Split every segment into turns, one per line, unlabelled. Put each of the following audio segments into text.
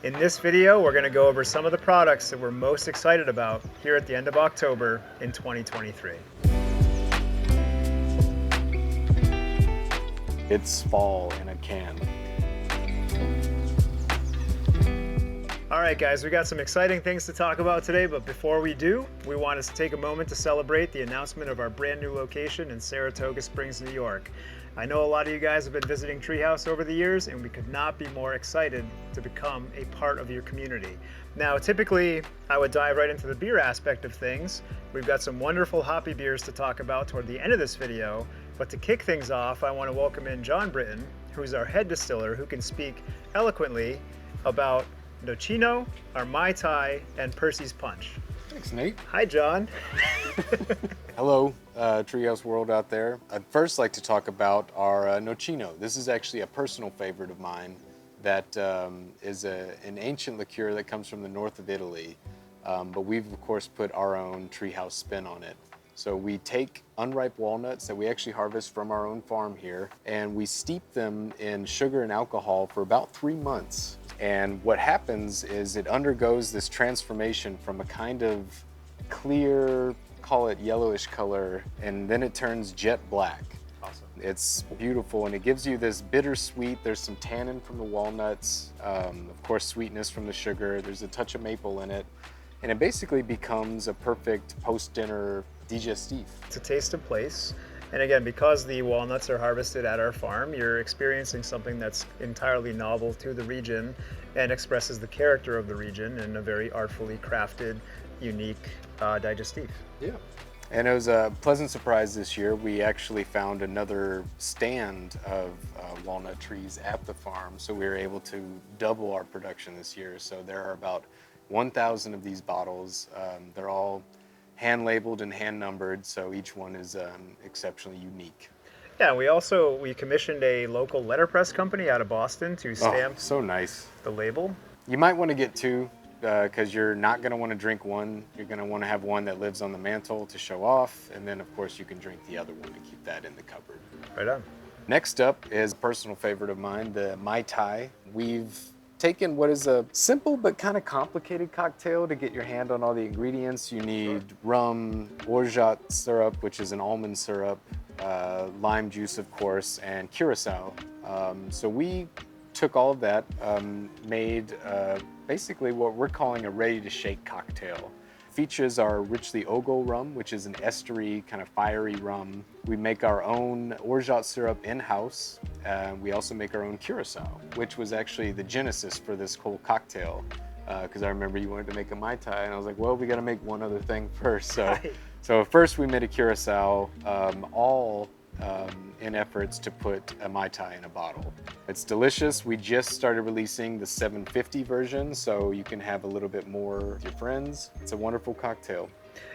In this video, we're going to go over some of the products that we're most excited about here at the end of October in 2023.
It's fall in a can.
All right, guys, we got some exciting things to talk about today, but before we do, we want to take a moment to celebrate the announcement of our brand new location in Saratoga Springs, New York. I know a lot of you guys have been visiting Treehouse over the years, and we could not be more excited to become a part of your community. Now, typically, I would dive right into the beer aspect of things. We've got some wonderful hoppy beers to talk about toward the end of this video, but to kick things off, I want to welcome in John Britton, who's our head distiller, who can speak eloquently about Nocino, our Mai Tai, and Percy's Punch.
Thanks, Nate.
Hi, John.
Hello, Treehouse World out there. I'd first like to talk about our Nocino. This is actually a personal favorite of mine that is an ancient liqueur that comes from the north of Italy, but we've, of course, put our own Treehouse spin on it. So we take unripe walnuts that we actually harvest from our own farm here, and we steep them in sugar and alcohol for about 3 months. And what happens is it undergoes this transformation from a kind of clear, call it yellowish color, and then it turns jet black.
Awesome.
It's beautiful, and it gives you this bittersweet. There's some tannin from the walnuts, of course sweetness from the sugar. There's a touch of maple in it, and it basically becomes a perfect post-dinner digestif.
It's a taste of place. And again, because the walnuts are harvested at our farm, you're experiencing something that's entirely novel to the region and expresses the character of the region in a very artfully crafted, unique digestif.
Yeah. And it was a pleasant surprise this year. We actually found another stand of walnut trees at the farm, so we were able to double our production this year. So there are about 1,000 of these bottles. They're all hand labeled and hand numbered, so each one is exceptionally unique.
Yeah, we commissioned a local letterpress company out of Boston to stamp
so nice.
the label.
You might want to get two, because you're not going to want to drink one. You're going to want to have one that lives on the mantle to show off, and then of course you can drink the other one and keep that in the cupboard.
Right on.
Next up is a personal favorite of mine, the Mai Tai. We've taken what is a simple but kind of complicated cocktail to get your hand on all the ingredients. You need rum, orgeat syrup, which is an almond syrup, lime juice, of course, and curacao. So we took all of that, made basically what we're calling a ready-to-shake cocktail. Features our richly ogo rum, which is an estery, kind of fiery rum. We make our own orgeat syrup in-house. We also make our own curacao, which was actually the genesis for this whole cocktail. Because I remember you wanted to make a Mai Tai, and I was like, well, we got to make one other thing first. So first we made a curacao, all in efforts to put a Mai Tai in a bottle. It's delicious. We just started releasing the 750 version, so you can have a little bit more with your friends. It's a wonderful cocktail.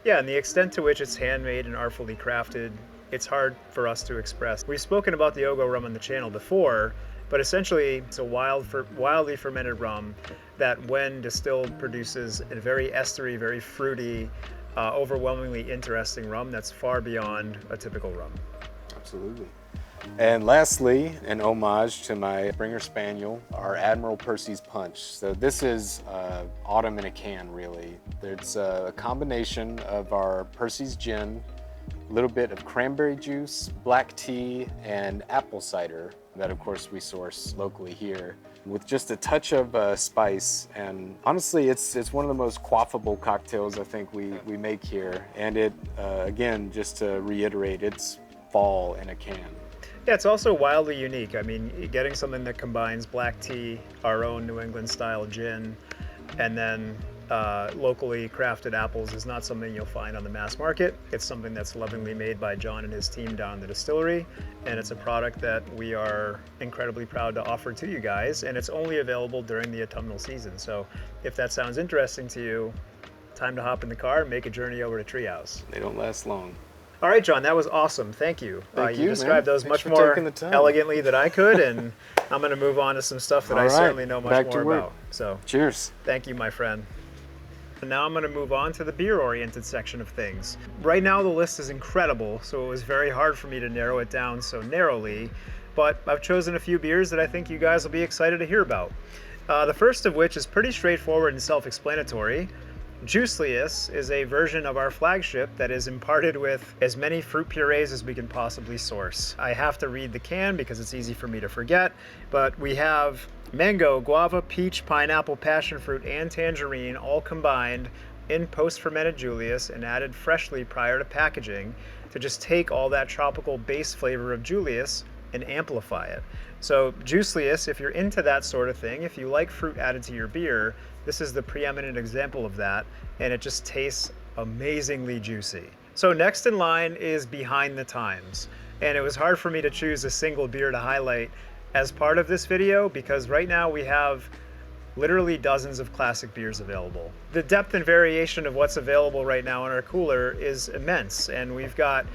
Yeah, and the extent to which it's handmade and artfully crafted, it's hard for us to express. We've spoken about the Ogo rum on the channel before, but essentially it's a wildly fermented rum that when distilled produces a very estery, very fruity, overwhelmingly interesting rum that's far beyond a typical rum.
Absolutely. And lastly, an homage to my Springer Spaniel, our Admiral Percy's Punch. So this is autumn in a can, really. There's a combination of our Percy's gin, a little bit of cranberry juice, black tea, and apple cider that, of course, we source locally here, with just a touch of spice. And honestly, it's one of the most quaffable cocktails I think we make here. And it, again, just to reiterate, it's fall in a can.
Yeah, it's also wildly unique. I mean, getting something that combines black tea, our own New England style gin, and then locally crafted apples is not something you'll find on the mass market. It's something that's lovingly made by John and his team down in the distillery, and it's a product that we are incredibly proud to offer to you guys, and it's only available during the autumnal season. So if that sounds interesting to you, time to hop in the car and make a journey over to Treehouse.
They don't last long.
All right, John, that was awesome. Thank you. You described those much more elegantly than I could, and I'm going to move on to some stuff that I certainly know much more about. So,
cheers.
Thank you, my friend. And now I'm going to move on to the beer-oriented section of things. Right now, the list is incredible, so it was very hard for me to narrow it down so narrowly, but I've chosen a few beers that I think you guys will be excited to hear about. The first of which is pretty straightforward and self-explanatory. Juicelius is a version of our flagship that is imparted with as many fruit purees as we can possibly source. I have to read the can because it's easy for me to forget, but we have mango, guava, peach, pineapple, passion fruit, and tangerine all combined in post-fermented Julius and added freshly prior to packaging to just take all that tropical base flavor of Julius and amplify it. So Juicelius, if you're into that sort of thing, if you like fruit added to your beer, this is the preeminent example of that, and it just tastes amazingly juicy. So next in line is Behind the Times, and it was hard for me to choose a single beer to highlight as part of this video because right now we have literally dozens of classic beers available. The depth and variation of what's available right now in our cooler is immense, and we've got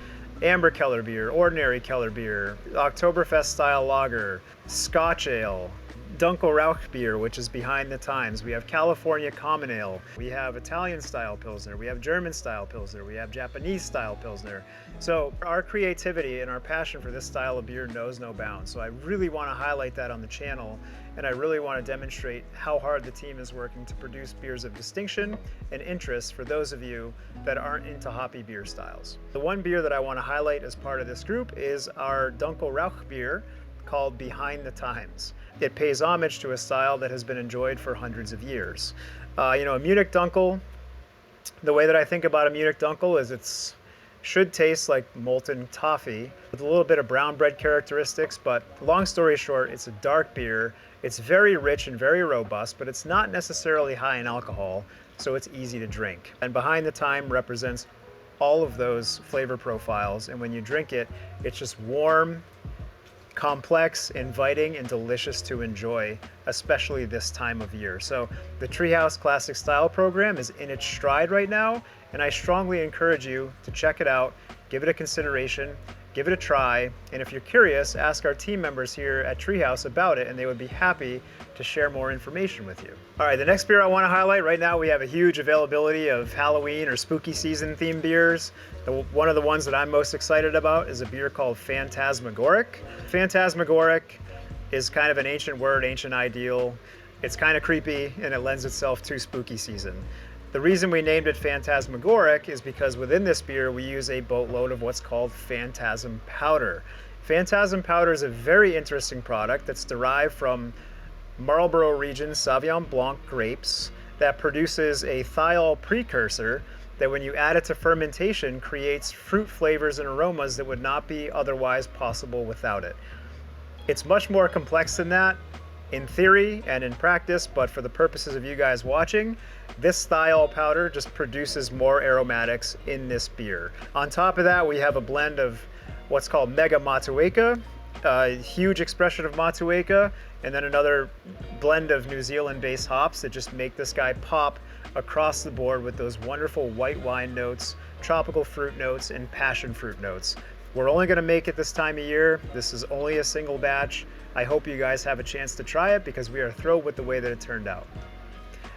Amber Keller beer, Ordinary Keller beer, Oktoberfest style lager, Scotch ale, Dunkel Rauch beer, which is Behind the Times. We have California Common Ale. We have Italian style Pilsner. We have German style Pilsner. We have Japanese style Pilsner. So our creativity and our passion for this style of beer knows no bounds. So I really want to highlight that on the channel, and I really want to demonstrate how hard the team is working to produce beers of distinction and interest for those of you that aren't into hoppy beer styles. The one beer that I want to highlight as part of this group is our Dunkel Rauch beer called Behind the Times. It pays homage to a style that has been enjoyed for hundreds of years. A Munich Dunkel, the way that I think about a Munich Dunkel is it should taste like molten toffee with a little bit of brown bread characteristics, but long story short, it's a dark beer. It's very rich and very robust, but it's not necessarily high in alcohol, so it's easy to drink. And Behind the Time represents all of those flavor profiles, and when you drink it, it's just warm, complex, inviting, and delicious to enjoy, especially this time of year. So the Treehouse Classic Style program is in its stride right now, and I strongly encourage you to check it out, give it a consideration, give it a try, and if you're curious, ask our team members here at Treehouse about it, and they would be happy to share more information with you. All right, the next beer I want to highlight right now, we have a huge availability of Halloween or spooky season themed beers. One of the ones that I'm most excited about is a beer called Phantasmagoric. Phantasmagoric is kind of an ancient word, ancient ideal. It's kind of creepy and it lends itself to spooky season. The reason we named it Phantasmagoric is because within this beer we use a boatload of what's called phantasm powder. Phantasm powder is a very interesting product that's derived from Marlborough region Sauvignon Blanc grapes that produces a thiol precursor that when you add it to fermentation creates fruit flavors and aromas that would not be otherwise possible without it. It's much more complex than that in theory and in practice, but for the purposes of you guys watching, this thiol powder just produces more aromatics in this beer. On top of that, we have a blend of what's called Mega Motueka, a huge expression of Motueka, and then another blend of New Zealand-based hops that just make this guy pop across the board with those wonderful white wine notes, tropical fruit notes, and passion fruit notes. We're only gonna make it this time of year. This is only a single batch. I hope you guys have a chance to try it because we are thrilled with the way that it turned out.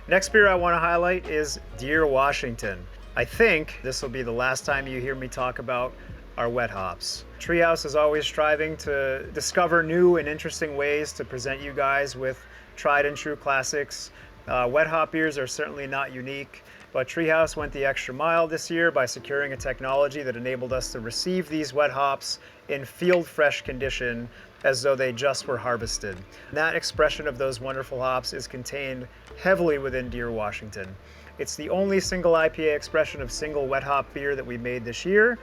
Next beer I want to highlight is Deer Washington. I think this will be the last time you hear me talk about our wet hops. Treehouse is always striving to discover new and interesting ways to present you guys with tried and true classics. Wet hop beers are certainly not unique, but Treehouse went the extra mile this year by securing a technology that enabled us to receive these wet hops in field fresh condition as though they just were harvested. That expression of those wonderful hops is contained heavily within Deer Washington. It's the only single IPA expression of single wet hop beer that we made this year.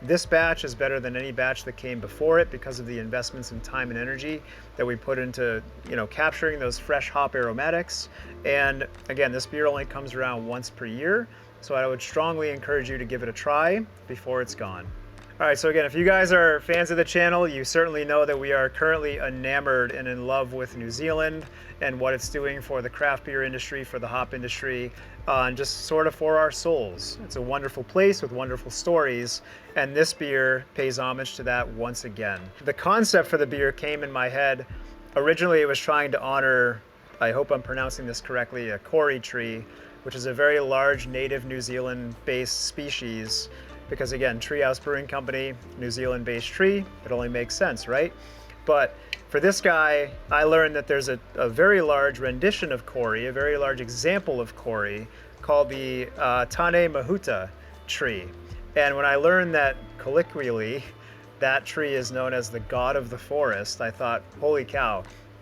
This batch is better than any batch that came before it because of the investments in time and energy that we put into, capturing those fresh hop aromatics. And again, this beer only comes around once per year, so I would strongly encourage you to give it a try before it's gone. All right, so again, if you guys are fans of the channel, you certainly know that we are currently enamored and in love with New Zealand and what it's doing for the craft beer industry, for the hop industry, and just sort of for our souls. It's a wonderful place with wonderful stories, and this beer pays homage to that once again. The concept for the beer came in my head. Originally, it was trying to honor, I hope I'm pronouncing this correctly, a kori tree, which is a very large native New Zealand-based species. Because again, Treehouse Brewing Company, New Zealand-based tree, it only makes sense, right? But For this guy, I learned that there's a very large rendition of Kori, a very large example of Kori, called the Tane Mahuta tree. And when I learned that colloquially, that tree is known as the God of the Forest, I thought, holy cow,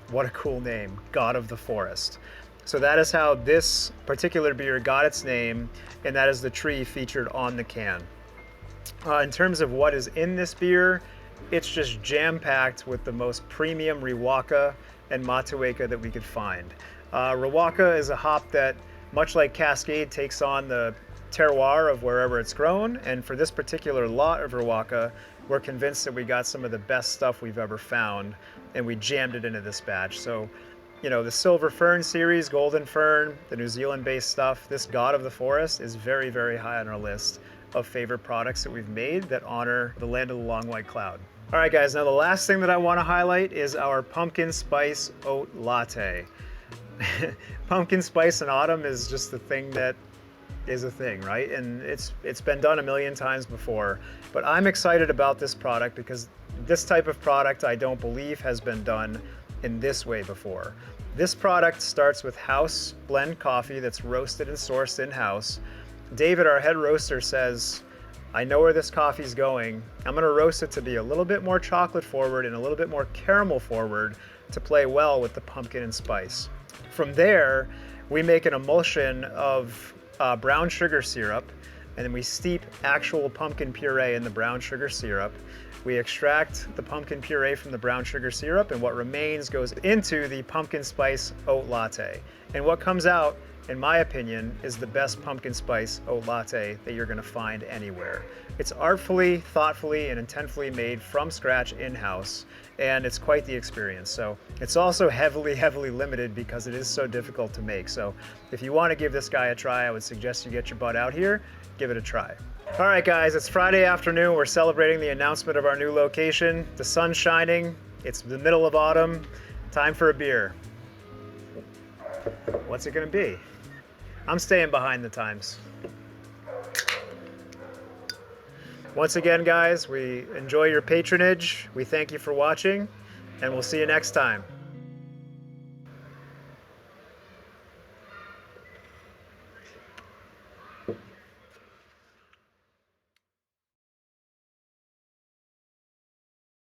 what a cool name, God of the Forest. So that is how this particular beer got its name, and that is the tree featured on the can. In terms of what is in this beer, it's just jam-packed with the most premium Riwaka and Matueka that we could find. Riwaka is a hop that, much like Cascade, takes on the terroir of wherever it's grown, and for this particular lot of Riwaka, we're convinced that we got some of the best stuff we've ever found, and we jammed it into this batch. So, you know, the Silver Fern series, Golden Fern, the New Zealand-based stuff, this God of the Forest is very, very high on our list of favorite products that we've made that honor the land of the long white cloud. All right, guys, now the last thing that I want to highlight is our pumpkin spice oat latte. Pumpkin spice in autumn is just the thing that is a thing, right? And it's been done a million times before, but I'm excited about this product because this type of product I don't believe has been done in this way before. This product starts with house blend coffee that's roasted and sourced in-house. David, our head roaster, says, I know where this coffee's going. I'm gonna roast it to be a little bit more chocolate forward and a little bit more caramel forward to play well with the pumpkin and spice. From there, we make an emulsion of brown sugar syrup, and then we steep actual pumpkin puree in the brown sugar syrup. We extract the pumpkin puree from the brown sugar syrup, and what remains goes into the pumpkin spice oat latte. And what comes out, in my opinion, is the best pumpkin spice oat latte that you're gonna find anywhere. It's artfully, thoughtfully, and intentfully made from scratch in-house, and it's quite the experience. So it's also heavily, heavily limited because it is so difficult to make. So if you wanna give this guy a try, I would suggest you get your butt out here, give it a try. All right, guys, it's Friday afternoon. We're celebrating the announcement of our new location. The sun's shining, it's the middle of autumn, time for a beer. What's it gonna be? I'm staying behind the times. Once again, guys, we enjoy your patronage. We thank you for watching, and we'll see you next time.